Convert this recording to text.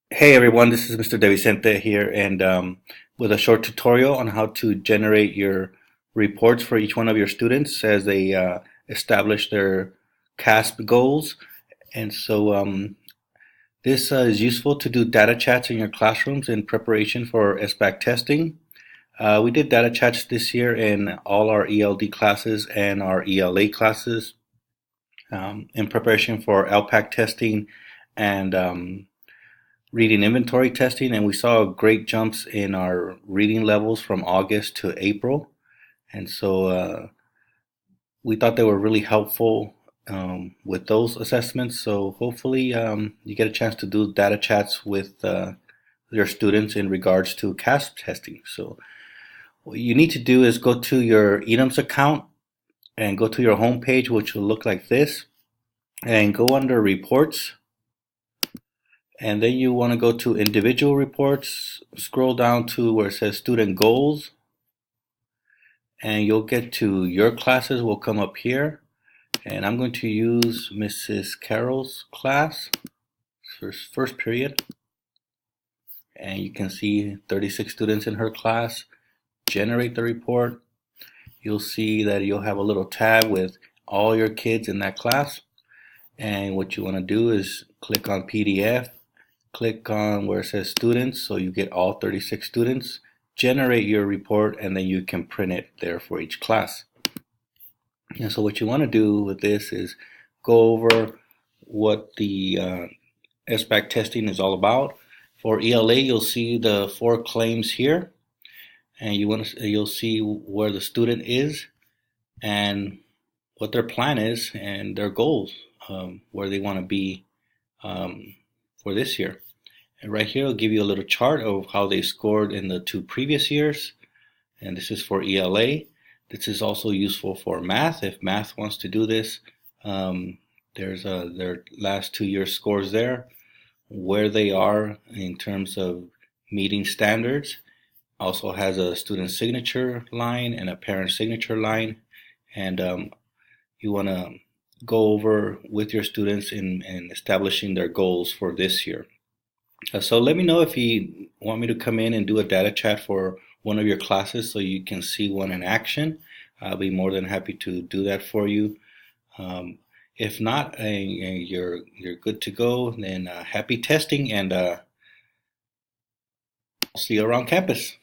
Hey everyone, this is Mr. De Vicente here, and with a short tutorial on how to generate your reports for each one of your students as they establish their CASP goals. And so this is useful to do data chats in your classrooms in preparation for SBAC testing. We did data chats this year in all our ELD classes and our ELA classes in preparation for LPAC testing and reading inventory testing, and we saw great jumps in our reading levels from August to April. And so we thought they were really helpful with those assessments. So hopefully you get a chance to do data chats with your students in regards to CASP testing. So what you need to do is go to your ENUMS account and go to your home page, which will look like this, and go under reports. And then you want to go to individual reports, scroll down to where it says student goals, and you'll get to your classes will come up here. And I'm going to use Mrs. Carroll's class, first period. And you can see 36 students in her class. Generate the report. You'll see that you'll have a little tab with all your kids in that class. And what you want to do is click on PDF. Click on where it says students, so you get all 36 students, generate your report, and then you can print it there for each class. And so what you want to do with this is go over what the SBAC testing is all about. For ELA, you'll see the 4 claims here, and you'll see where the student is and what their plan is and their goals, where they want to be for this year. And right here, I'll give you a little chart of how they scored in the 2 previous years. And this is for ELA. This is also useful for math. If math wants to do this, there's their last 2 year scores there, where they are in terms of meeting standards. Also has a student signature line and a parent signature line. And you want to go over with your students in establishing their goals for this year. So let me know if you want me to come in and do a data chat for one of your classes so you can see one in action. I'll be more than happy to do that for you. If not, you're good to go. Then happy testing, and I'll see you around campus.